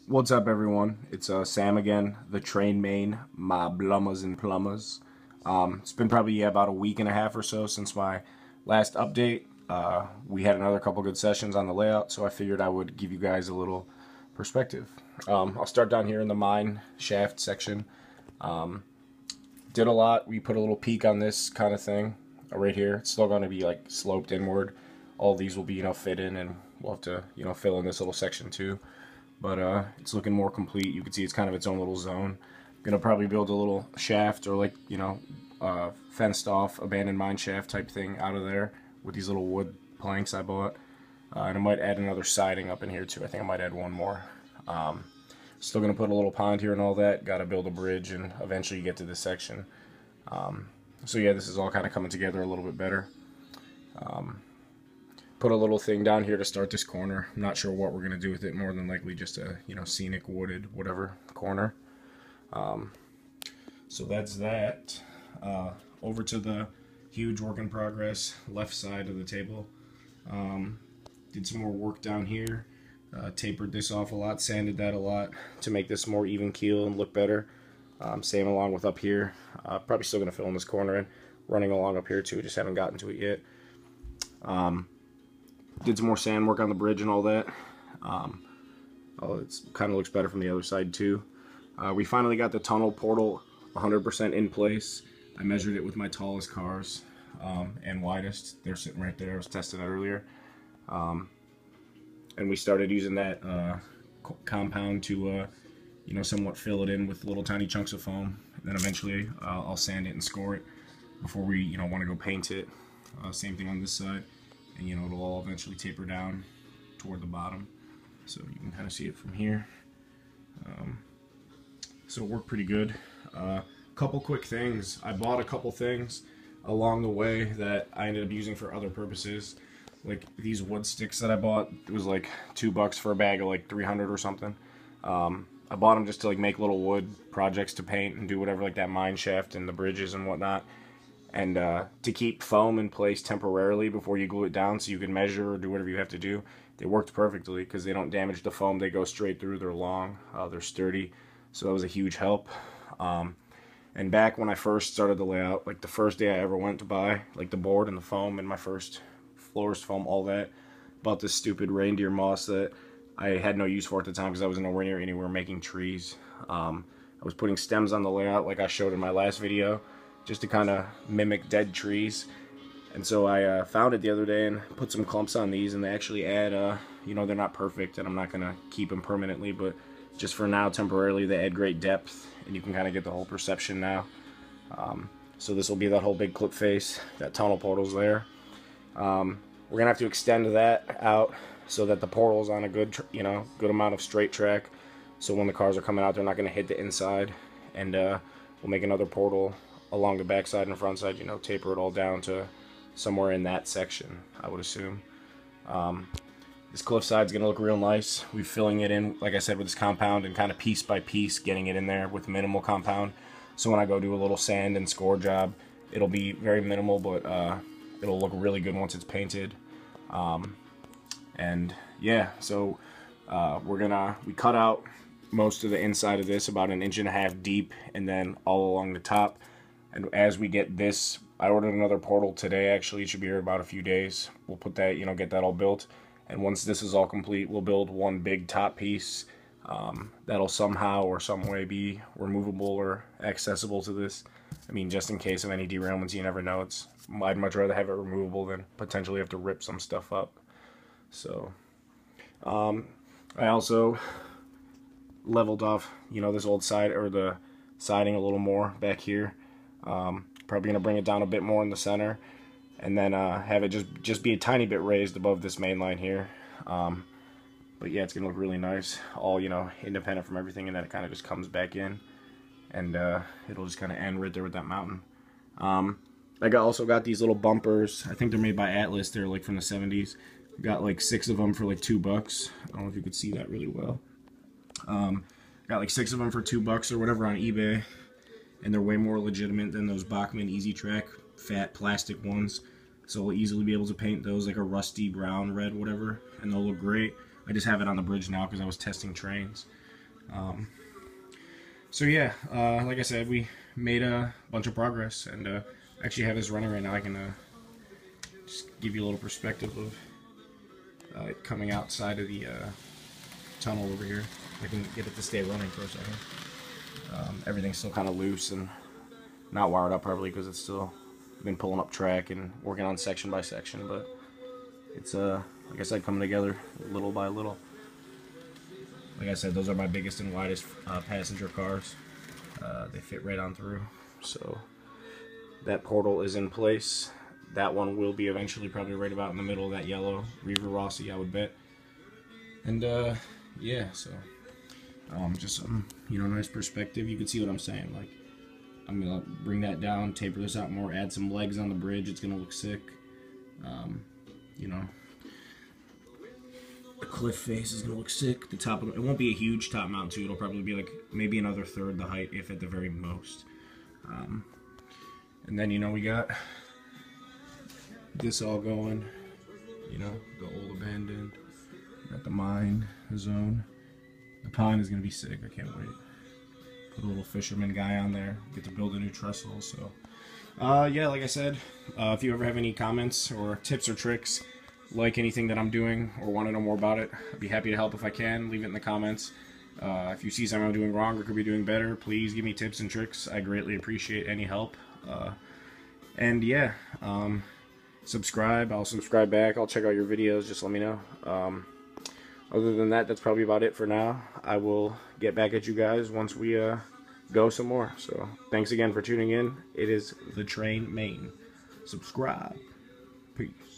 What's up, everyone? It's Sam again, the train main, my blummers and plumbers. It's been probably about a week and a half or so since my last update. We had another couple good sessions on the layout, so I figured I would give you guys a little perspective. I'll start down here in the mine shaft section. Did a lot. We put a little peak on this kind of thing right here. It's still going to be like sloped inward. All these will be, fit in, and we'll have to, fill in this little section too. But it's looking more complete. You can see it's kind of its own little zone. Gonna probably build a little shaft or like, fenced off abandoned mine shaft type thing out of there with these little wood planks I bought. And I might add another siding up in here too. I think I might add one more. Still gonna put a little pond here and all that. Gotta build a bridge and eventually get to this section. So yeah, this is all kind of coming together a little bit better. Put a little thing down here to start this corner. I'm not sure what we're going to do with it. More than likely just a, scenic, wooded, whatever corner. So that's that. Over to the huge work in progress left side of the table. Did some more work down here. Tapered this off a lot, sanded that a lot to make this more even keel and look better. Same along with up here. Probably still going to fill in this corner and running along up here too. Just haven't gotten to it yet. Did some more sand work on the bridge and all that. It kind of looks better from the other side too. We finally got the tunnel portal 100% in place. I measured it with my tallest cars and widest. They're sitting right there. I was testing it earlier. And we started using that compound to, somewhat fill it in with little tiny chunks of foam. And then eventually I'll sand it and score it before we, want to go paint it. Same thing on this side. And it'll all eventually taper down toward the bottom, so you can kind of see it from here. So it worked pretty good. Couple quick things. I bought a couple things along the way that I ended up using for other purposes, like these wood sticks that I bought. It was like $2 for a bag of like 300 or something. I bought them just to like make little wood projects to paint and do whatever, like that mine shaft and the bridges and whatnot. And to keep foam in place temporarily before you glue it down so you can measure or do whatever you have to do. They worked perfectly because they don't damage the foam. They go straight through. They're long. They're sturdy. So that was a huge help. And back when I first started the layout, like the first day I ever went to buy like the board and the foam and my first florist foam, all that, bought this stupid reindeer moss that I had no use for at the time because I was nowhere near anywhere making trees. I was putting stems on the layout like I showed in my last video, just to kind of mimic dead trees. And so I found it the other day and put some clumps on these, and they actually add, they're not perfect, and I'm not going to keep them permanently, but just for now, temporarily, they add great depth, and you can kind of get the whole perception now. So this will be that whole big clip face, that tunnel portal's there. We're going to have to extend that out so that the portal's on a good, good amount of straight track, so when the cars are coming out, they're not going to hit the inside, and we'll make another portal along the back side and front side, taper it all down to somewhere in that section, I would assume. This cliff side's gonna look real nice. We're filling it in, like I said, with this compound and kind of piece by piece getting it in there with minimal compound. So when I go do a little sand and score job, it'll be very minimal, but it'll look really good once it's painted. And yeah, so we cut out most of the inside of this, about 1.5 inches deep, and then all along the top. And as we get this, I ordered another portal today, actually. It should be here about a few days. We'll put that, get that all built. And once this is all complete, we'll build one big top piece that'll somehow or some way be removable or accessible to this. I mean, just in case of any derailments, you never know. I'd much rather have it removable than potentially have to rip some stuff up. So, I also leveled off, this old side, or the siding a little more back here. Probably going to bring it down a bit more in the center, and then have it just be a tiny bit raised above this main line here. But yeah, it's going to look really nice, all, independent from everything, and then it kind of just comes back in, and it'll just kind of end right there with that mountain. I also got these little bumpers. I think they're made by Atlas. They're like from the 70s. Got like 6 of them for like $2. I don't know if you could see that really well. Got like 6 of them for $2 or whatever on eBay. And they're way more legitimate than those Bachmann Easy Track fat plastic ones. So we'll easily be able to paint those like a rusty brown, red, whatever, and they'll look great. I just have it on the bridge now because I was testing trains. So yeah, like I said, we made a bunch of progress, and actually have this running right now. I can just give you a little perspective of it coming outside of the tunnel over here. I can get it to stay running for a second. Everything's still kind of loose and not wired up properly because it's still been pulling up track and working on section by section, but it's like I said, coming together little by little. Like I said, those are my biggest and widest passenger cars. They fit right on through. So that portal is in place. That one will be eventually probably right about in the middle of that yellow Reaver Rossi, I would bet. And yeah, so just some, you know, nice perspective. You can see what I'm saying. Like, I'm gonna bring that down, taper this out more, add some legs on the bridge. It's gonna look sick. You know, the cliff face is gonna look sick. The top of it won't be a huge top mount too. It'll probably be like maybe another third the height, if at the very most. And then, you know, we got this all going. You know, the old abandoned. We got the mine zone. The pond is gonna be sick. I can't wait. Put a little fisherman guy on there. Get to build a new trestle. So, yeah, like I said, if you ever have any comments or tips or tricks, like anything that I'm doing or want to know more about it, I'd be happy to help if I can. Leave it in the comments. If you see something I'm doing wrong or could be doing better, please give me tips and tricks. I greatly appreciate any help. And yeah, subscribe. I'll subscribe back. I'll check out your videos. Just let me know. Other than that, that's probably about it for now. I will get back at you guys once we go some more. So thanks again for tuning in. It is The Train Main. Subscribe. Peace.